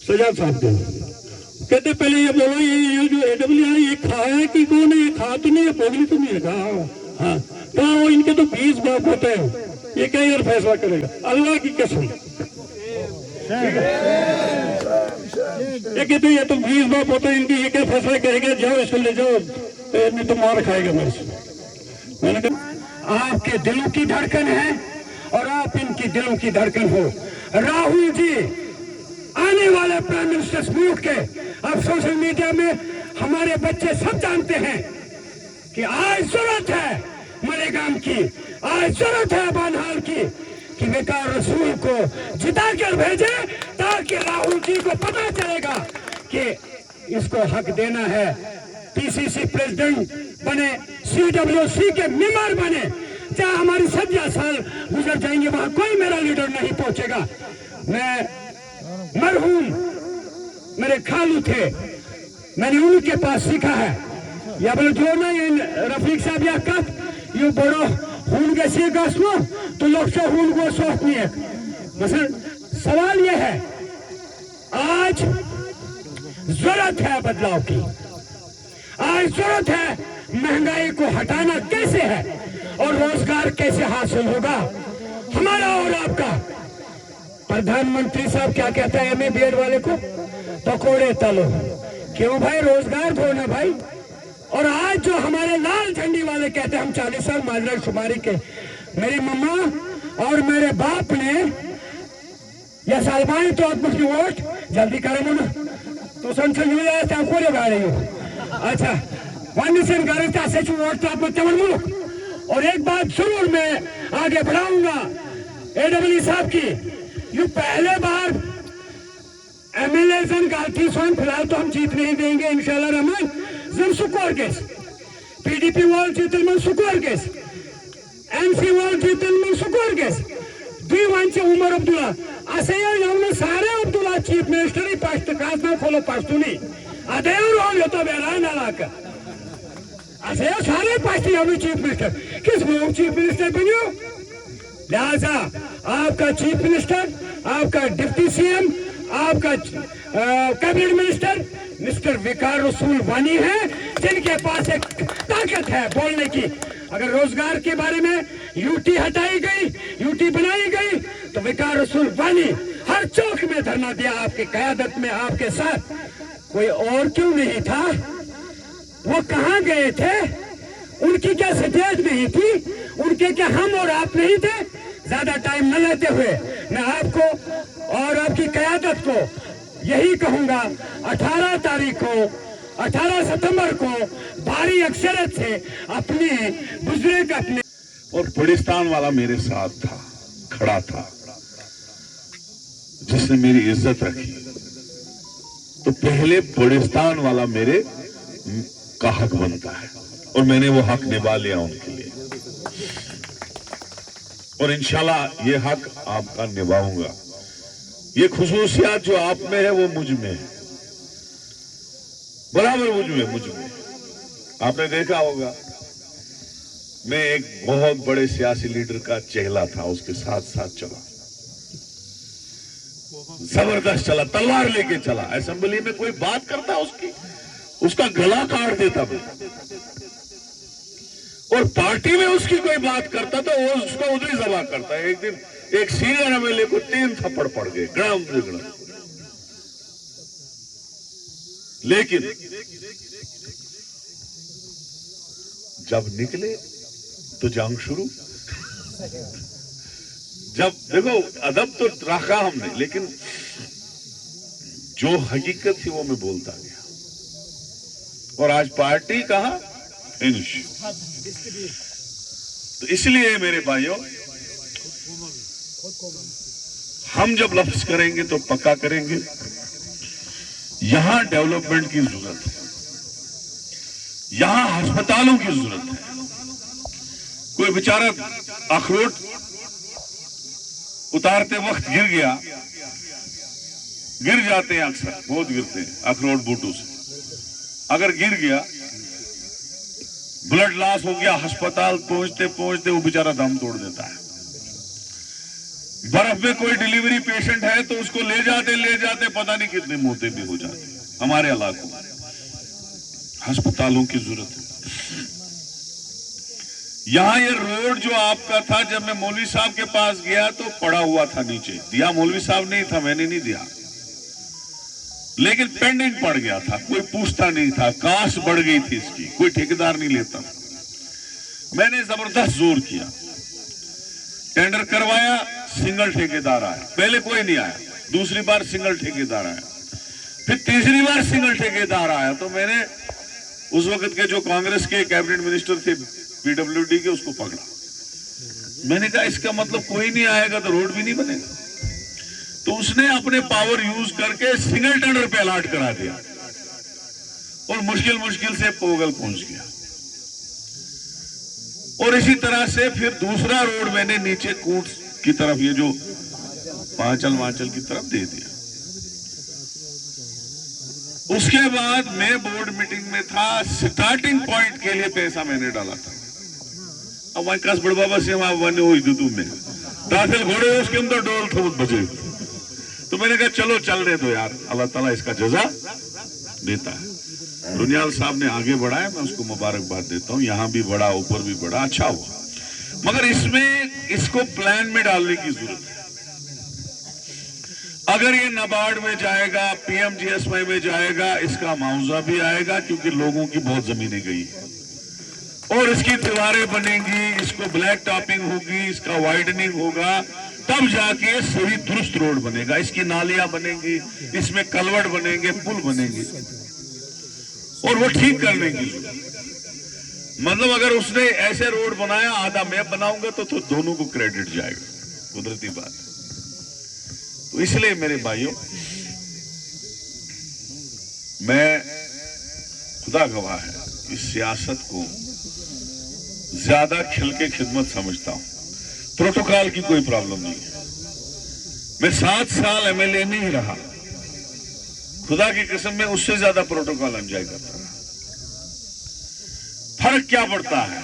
सजाद साहब को। कहते पहले ये बोलो ये जो AWR ये खा है कि कौन है? ये खा तो नहीं है, पोगली तो नहीं है। कहा हाँ, कहा वो इनके तो 20 बाप होते हैं, ये क्या यार फैसला करेगा? अल्लाह की कसम, ये कहते ये तो 20 बाप होते हैं इनकी, ये क्या फैसला करेगा? जाओ इसको ले जाओ, नहीं तो मार खाएगा मेरे से। मैंने कहा आपके दिलों की धड़कन है और आप इनकी दिलों की धड़कन हो। राहुल जी आने वाले प्राइम मिनिस्टर मुल्क के, अब सोशल मीडिया में हमारे बच्चे सब जानते हैं कि आज जरूरत है मलेगाम की, आज जरूरत है बानहाल की कि विकार रसूल को जिता कर भेजे, ताकि राहुल जी को पता चलेगा कि इसको हक देना है। PCC प्रेसिडेंट बने, CWC के मेंबर बने, चाहे हमारी 70 साल गुजर जाएंगे, वहां कोई मेरा लीडर नहीं पहुंचेगा। मैं मरहूम मेरे खालू थे, मैंने उनके पास सीखा है। या बोले जो ना ये रफीक साहब या कब ये बड़ो खून के सी गो तो लोग से खून को सोच नहीं है। मसलन सवाल ये है, आज जरूरत है बदलाव की, आज जरूरत है महंगाई को हटाना कैसे है और रोजगार कैसे हासिल होगा हमारा और आपका। प्रधानमंत्री साहब क्या कहता है MA BEd वाले को? पकोड़े तलो। क्यों भाई? रोजगार दो ना भाई। और आज जो हमारे लाल झंडी वाले कहते हैं हम 40 साल माजरा शुमारी के, मेरी मम्मा और मेरे बाप ने या सालबानी तो मुझे वोट जल्दी करें ना तो संसद में आया था कोरे बारे हो। अच्छा वन से करता से वोट तो आप चमन मुल्क। और एक बात जरूर मैं आगे बढ़ाऊंगा AWE साहब की, ये पहले बार MLA गांधी सोन, फिलहाल तो हम जीत नहीं देंगे इंशाल्लाह रहमान। जब सुकोर केस PDP वॉल जीतन में सुकोर केस, MC वॉल जीतन में सुकोर केस, दुई उमर अब्दुल्ला असे सारे अब्दुल्ला चीफ मिनिस्टर ही पास्ट खास ना खोलो पास्तुनी अदे रोल होता बेरान अलाका असे सारे पास्टी हम चीफ मिनिस्टर किस लोग चीफ मिनिस्टर बनियो। लिहाजा आपका चीफ मिनिस्टर, आपका डिप्टी CM, आपका कैबिनेट मिनिस्टर मिस्टर विकार रसूल वानी है, जिनके पास एक ताकत है बोलने की। अगर रोजगार के बारे में UT हटाई गई, UT बनाई गई, तो विकार रसूल वानी हर चौक में धरना दिया आपकी क़यादत में, आपके साथ। कोई और क्यों नहीं था? वो कहाँ गए थे? उनकी क्या स्टेज नहीं थी? उनके क्या हम और आप नहीं थे? ज्यादा टाइम न लेते हुए मैं आपको और आपकी क़यादत को यही कहूंगा, 18 तारीख को 18 सितंबर को भारी अक्षरत से अपने बुजुर्ग अपने और पुलिस्तान वाला मेरे साथ था, खड़ा था, जिसने मेरी इज्जत रखी। तो पहले पुलिस्तान वाला मेरे का हक बनता है और मैंने वो हक निभा लिया उनके लिए, और इंशाल्लाह ये हक आपका निभाऊंगा। ये खुसूसियात जो आप में है वो मुझ में है, बराबर मुझ में। आपने देखा होगा मैं एक बहुत बड़े सियासी लीडर का चेहला था, उसके साथ साथ चला, जबरदस्त चला, तलवार लेके चला। असेंबली में कोई बात करता उसका गला काट देता मैं, और पार्टी में उसकी कोई बात करता तो वो उसको उधर ही जबा करता। एक दिन एक सीनियर MLA को 3 थप्पड़ पड़ गए, ग्राम त्रिगुण। लेकिन जब निकले तो जंग शुरू। जब देखो अदब तो रखा हमने, लेकिन जो हकीकत थी वो मैं बोलता गया, और आज पार्टी कहां फिनिश। तो इसलिए मेरे भाइयों, हम जब लफ्ज करेंगे तो पक्का करेंगे। यहां डेवलपमेंट की जरूरत है, यहां अस्पतालों की जरूरत है। कोई बेचारा अखरोट उतारते वक्त गिर गया, गिर जाते हैं अक्सर, बहुत गिरते हैं अखरोट बूटों से। अगर गिर गया, ब्लड लॉस हो गया, अस्पताल पहुंचते पहुंचते वो बेचारा दम तोड़ देता है। बर्फ में कोई डिलीवरी पेशेंट है तो उसको ले जाते पता नहीं कितने मोते भी हो जाते। हमारे इलाकों में अस्पतालों की जरूरत है। यहाँ ये रोड जो आपका था, जब मैं मौलवी साहब के पास गया तो पड़ा हुआ था नीचे, दिया मौलवी साहब नहीं था, मैंने नहीं दिया, लेकिन पेंडिंग पड़ गया था, कोई पूछता नहीं था, कास्ट बढ़ गई थी इसकी, कोई ठेकेदार नहीं लेता। मैंने जबरदस्त जोर किया, टेंडर करवाया, सिंगल ठेकेदार आया, पहले कोई नहीं आया, दूसरी बार सिंगल ठेकेदार आया, फिर तीसरी बार सिंगल ठेकेदार आया, तो मैंने उस वक्त के जो कांग्रेस के कैबिनेट मिनिस्टर थे पीडब्ल्यूडी के, उसको पकड़ा। मैंने कहा इसका मतलब कोई नहीं आएगा तो रोड भी नहीं बनेगा। तो उसने अपने पावर यूज करके सिंगल टेंडर पे अलॉट करा दिया और मुश्किल से पोगल पहुंच गया। और इसी तरह से फिर दूसरा रोड मैंने नीचे कूट की तरफ, ये जो पांचल की तरफ दे दिया। उसके बाद मैं बोर्ड मीटिंग में था, स्टार्टिंग पॉइंट के लिए पैसा मैंने डाला था। अब वही कस बड़ बाबा से वहां बने हुई तुम में दाखिल घोड़े उसके अंदर डोल थे बचे। तो मैंने कहा चलो चलने दो यार, अल्लाह ताला इसका जजा देता है। रुनियाल साहब ने आगे बढ़ाया, मैं उसको मुबारकबाद देता हूँ, यहाँ भी बढ़ा, ऊपर भी बढ़ा, अच्छा हुआ। मगर इसमें इसको प्लान में डालने की जरूरत है। अगर ये नाबार्ड में जाएगा, पीएमजीएसवाई में जाएगा, इसका मुआवजा भी आएगा, क्योंकि लोगों की बहुत जमीनें गई है और इसकी दीवारें बनेंगी, इसको ब्लैक टॉपिंग होगी, इसका वाइडनिंग होगा, तब जाके सही दुरुस्त रोड बनेगा। इसकी नालियां बनेंगी, इसमें कलवट बनेंगे, पुल बनेंगे, और वो ठीक करने की मतलब अगर उसने ऐसे रोड बनाया, आधा मैं बनाऊंगा तो दोनों को क्रेडिट जाएगा, कुदरती बात। तो इसलिए मेरे भाइयों, मैं खुदा गवाह है, इस सियासत को ज्यादा खिल के खिदमत समझता हूं। प्रोटोकॉल की कोई प्रॉब्लम नहीं है। मैं 7 साल एमएलए नहीं रहा, खुदा की कसम में उससे ज्यादा प्रोटोकॉल एंजॉय करता रहा। फर्क क्या पड़ता है?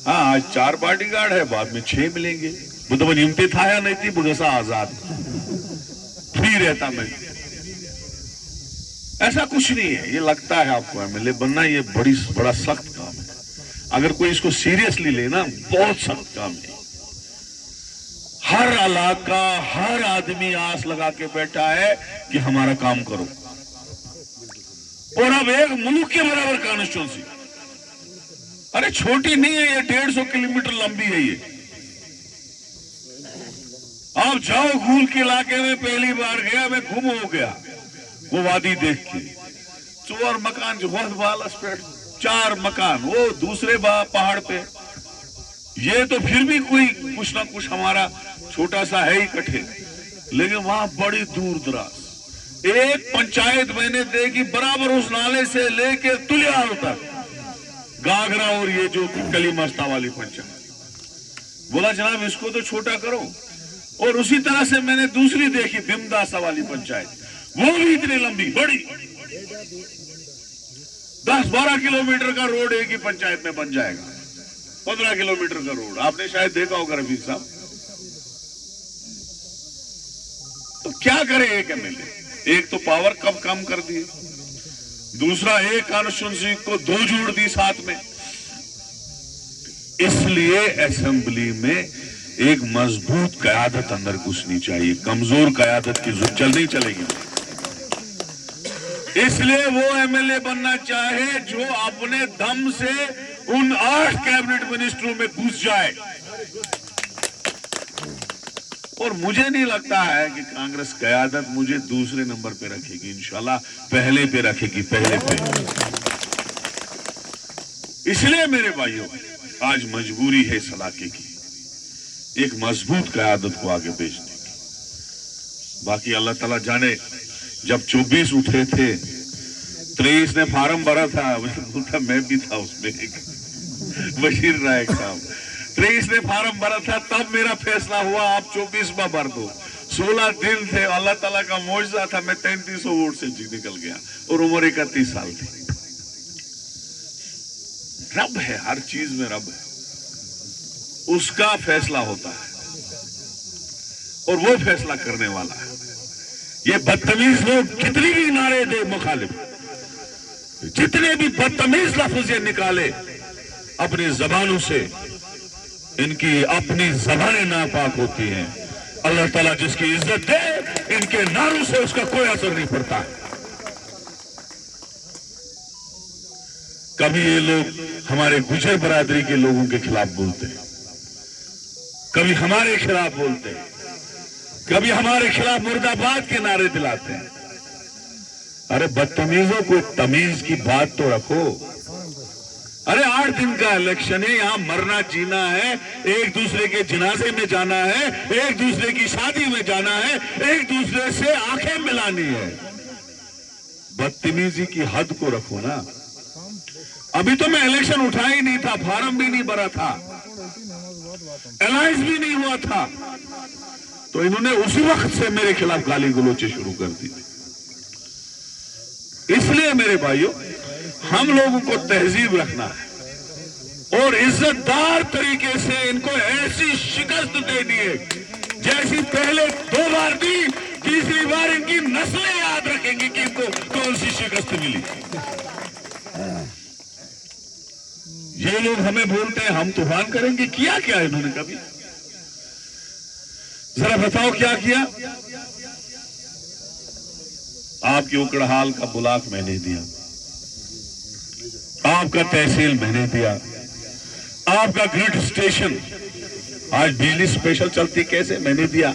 हाँ, आज 4 बॉडीगार्ड है, बाद में 6 मिलेंगे। बुधवन हिमते था या नहीं थी, बुधसा आजाद फ्री रहता मैं। ऐसा कुछ नहीं है। ये लगता है आपको एमएलए बनना ये बड़ा सख्त काम है। अगर कोई इसको सीरियसली लेना, बहुत सख्त काम है। हर इलाका, हर आदमी आस लगा के बैठा है कि हमारा काम करो। और अब एक मुल्क के बराबर कॉन्स्टिट्यूंसी, अरे छोटी नहीं है ये, 150 किलोमीटर लंबी है ये। आप जाओ घूल के इलाके में, पहली बार गया मैं, गुम हो गया वो वादी देख के। 4 मकान जो बहुत बालस पे, 4 मकान वो दूसरे पहाड़ पे। ये तो फिर भी कोई कुछ ना कुछ हमारा छोटा सा है ही इकट्ठे, लेकिन वहां बड़ी दूर दराज एक पंचायत मैंने देखी, बराबर उस नाले से लेके तुलियाल तक, गागरा और ये जो कली मस्ता वाली पंचायत। बोला जनाब इसको तो छोटा करो। और उसी तरह से मैंने दूसरी देखी, भीमदासा वाली पंचायत, वो भी इतनी लंबी बड़ी, 10-12 किलोमीटर का रोड एक ही पंचायत में बन जाएगा। 15 किलोमीटर का रोड आपने शायद देखा होगा रफीक साहब। तो क्या करे एक एमएलए? एक तो पावर कब कम कर दी, दूसरा एक कॉन्स्टिट्यूंसी को 2 जोड़ दी साथ में। इसलिए असेंबली में एक मजबूत कयादत अंदर घुसनी चाहिए, कमजोर कयादत की चलनी चलेगी। इसलिए वो एमएलए बनना चाहे जो अपने दम से उन 8 कैबिनेट मिनिस्टरों में घुस जाए। और मुझे नहीं लगता है कि कांग्रेस कयादत मुझे दूसरे नंबर पे रखेगी, इंशाल्लाह पहले पे रखेगी, पहले पे। इसलिए मेरे भाइयों, आज मजबूरी है इस इलाके की एक मजबूत कयादत को आगे भेजने की। बाकी अल्लाह ताला जाने, जब 24 उठे थे, 23 ने फार्म भरा था, मैं भी था उसमें, बशीर नायक साहब। 23 ने फार्म भरा था, तब मेरा फैसला हुआ आप 24 में भर दो। 16 दिन थे, अल्लाह ताला का मौजज़ा था, मैं 3300 वोट से निकल गया और उम्र 31 साल थी। रब है, हर चीज में रब है, उसका फैसला होता है। और वो फैसला करने वाला है। ये बदतमीज लोग कितनी भी नारे दे मुखालिफ, जितने भी बदतमीज लफ्ज ये निकाले अपनी जबानों से, इनकी अपनी जबानें नापाक होती हैं। अल्लाह ताला जिसकी इज्जत दे, इनके नारों से उसका कोई असर नहीं पड़ता है। कभी ये लोग हमारे गुजर बरादरी के लोगों के खिलाफ बोलते हैं, कभी हमारे खिलाफ बोलते हैं, कभी हमारे खिलाफ मुर्दाबाद के नारे दिलाते हैं। अरे बदतमीजों को तमीज की बात तो रखो। अरे 8 दिन का इलेक्शन है, यहां मरना जीना है, एक दूसरे के जनाजे में जाना है, एक दूसरे की शादी में जाना है, एक दूसरे से आंखें मिलानी है। बदतमीजी की हद को रखो ना। अभी तो मैं इलेक्शन उठा ही नहीं था, फार्म भी नहीं भरा था, अलायंस भी नहीं हुआ था, तो इन्होंने उसी वक्त से मेरे खिलाफ गाली गलोचे शुरू कर दी। इसलिए मेरे भाइयों, हम लोगों को तहजीब रखना है और इज्जतदार तरीके से इनको ऐसी शिकस्त देनी है जैसी पहले 2 बार दी, तीसरी बार इनकी नस्लें याद रखेंगी कि इनको कौन सी शिकस्त मिली। ये लोग हमें बोलते हैं हम तूफान करेंगे, किया क्या इन्होंने कभी? जरा बताओ क्या किया? आपकी उकड़हाल का ब्लॉक मैंने दिया, आपका तहसील मैंने दिया, आपका ग्रिड स्टेशन, आज बिजली स्पेशल चलती कैसे, मैंने दिया।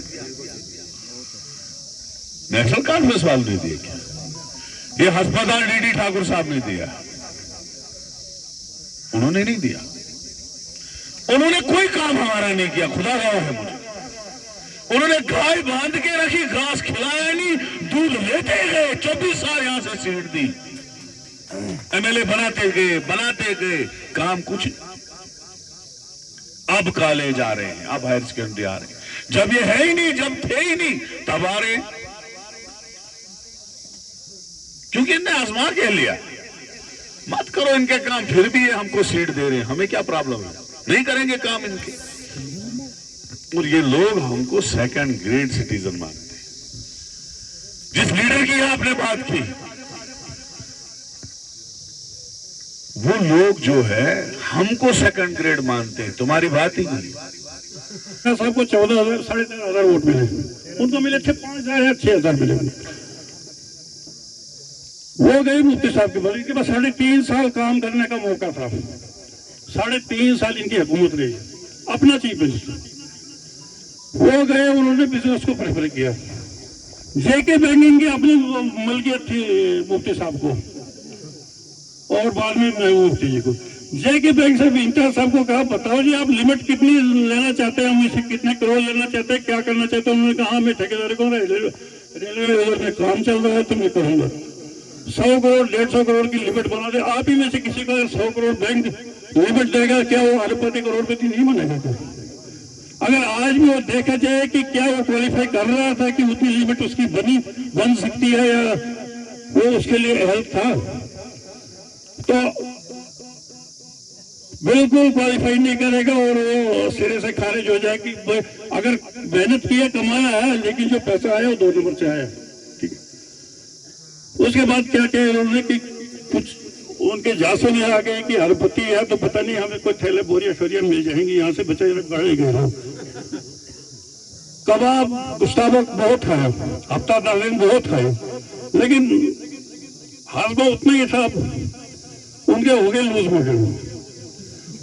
नेशनल कॉन्फ्रेंस वाले ने दिया क्या? ये अस्पताल डीडी ठाकुर साहब ने दिया, उन्होंने नहीं दिया। उन्होंने कोई काम हमारा नहीं किया, खुदा गवाह है मुझे। उन्होंने गाय बांध के रखी, घास खिलाया नहीं, दूध लेते गए, 24 साल यहां से सीट दी, एमएलए बनाते गए, काम कुछ। अब कॉलेज आ रहे हैं, अब हायर सेकेंडरी आ रहे हैं, जब ये है ही नहीं, जब थे ही नहीं तब आ रहे, क्योंकि इनने आजमा के लिया। मत करो इनके काम, फिर भी ये हमको सीट दे रहे हैं, हमें क्या प्रॉब्लम है? नहीं करेंगे काम इनके। और ये लोग हमको सेकंड ग्रेड सिटीजन मानते हैं। जिस लीडर की आपने बात की, वो लोग जो है हमको सेकंड ग्रेड मानते हैं, तुम्हारी बात ही नहीं। साहब को 14,000 साढ़े 13,000 वोट मिले, उनको मिले थे 5,000 या 6,000 मिले। वो गए मुफ्ती साहब के पास, इनके पास 3.5 साल काम करने का मौका था। 3.5 साल इनकी हुकूमत रही, अपना चीफ मिनिस्टर। वो गए, उन्होंने बिजनेस को प्रेफर किया। जेके बैंकिंग की अपनी मलकियत थी मुफ्ती साहब को, और बाद में महबूब मुफ्ती जी को। जेके बैंक से इंचार्ज साहब को कहा, बताओ जी आप लिमिट कितनी लेना चाहते हैं, हम इसे कितने करोड़ लेना चाहते हैं, क्या करना चाहते हैं? उन्होंने कहा मैं ठेकेदार को रेलवे में काम चल रहा है तो मैं करूंगा, 100 करोड़ 150 करोड़ की लिमिट बना दे। आप ही में से किसी को 100 करोड़ बैंक लिमिट देगा, क्या वो अरबपति करोड़पति नहीं बनेगा? अगर आज भी वो देखा जाए कि क्या वो क्वालिफाई कर रहा था कि उतनी लिमिट उसकी बन सकती है, या वो उसके लिए हेल्प था, तो बिल्कुल क्वालिफाई नहीं करेगा और वो सिरे से खारिज हो जाए कि अगर मेहनत की है, कमाया है, लेकिन जो पैसा आया वो 2 नंबर से आया। ठीक है। उसके बाद क्या क्या उन्होंने कि कुछ उनके जासूस में आ गए कि अरबपति है तो पता नहीं हमें कोई थैले बोरिया शोरिया मिल जाएंगी, यहाँ से बचे गाड़ी गए। कबाब गुस्ताबो बहुत खाया, हफ्ता 10 दिन बहुत खाए, लेकिन हाजमा उतना ही था, उनके हो गए लूज मोशन।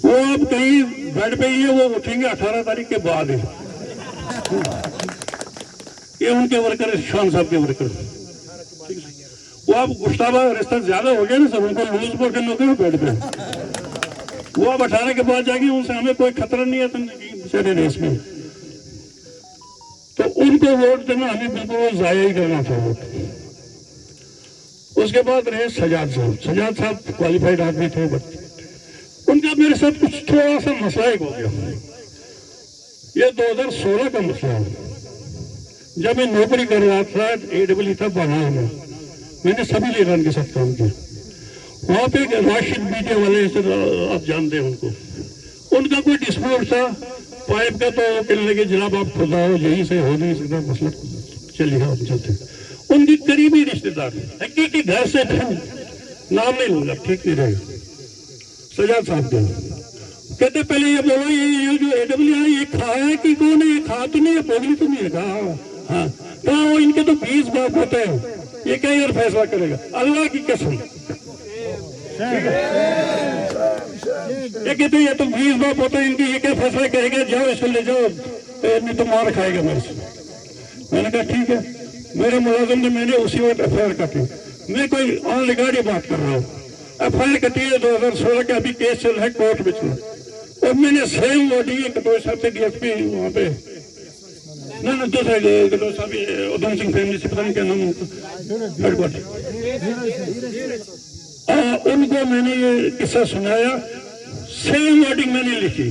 वो अब कहीं बेड पे ही है, वो उठेंगे 18 तारीख के बाद है। ये उनके वर्कर, शान साहब के वर्कर, वो अब गुस्ताबा रिश्ता ज्यादा हो गया ना सर, उनको लूज मोशन हो गए बेड पे। वो अब 18 के बाद जाएगी, उनसे हमें कोई खतरा नहीं है सारे रेस में, तो उनको वोट देना हमें बिल्कुल जाया ही करना था वोट। उसके बाद रहे सजाद साहब क्वालिफाइड आदमी थे, बट उनका मेरे साथ कुछ थोड़ा सा मसला एक हो गया। ये 2016 का मसला है, जब मैं नौकरी कर रहा था AEE था बंगाल में, मैंने सभी लीडर के साथ काम किया। वहां पे राशिद मीडिया वाले, आप जानते हैं उनको, उनका कोई डिस्प्यूट था पाइप का तो कहने लगे जनाब आप खुदाओ, यहीं से हो नहीं सकता मसला, चलिए हम चलते। उनकी करीबी रिश्तेदार हकीकी घर से नाम नहीं लूंगा, ठीक नहीं रहेगा, सजाद साहब के कहते पहले ये बोलो ये जो AWR ये खाया है कि कौन है, ये खा तो नहीं है, पोगली तो नहीं है, कहा हाँ तो वो इनके तो 20 बाप होते हैं, ये कहीं और फैसला करेगा, अल्लाह की कसम। ये कहते ये तो 20 बाप होते हैं इनकी, ये क्या फैसला करेगा, जाओ इसको ले जाओ, नहीं तो मार खाएगा मेरे से। मैंने कहा ठीक है, मेरे मुलाजिम ने मैंने उसी वक्त FIR काटी, मैं कोई ऑन रिकॉर्ड बात कर रहा हूँ। FIR कटी है 2016 का, अभी केस चल रहा है कोर्ट में चल, और मैंने सेम बॉडी कटोर साहब से DSP वहाँ पे ना दूसरा कटोर साहब उधम सिंह फैमिली से, पता नहीं क्या नाम हेडक्वार्टर, उनको मैंने ये किस्सा सुनाया, सेम वर्डिंग मैंने लिखी।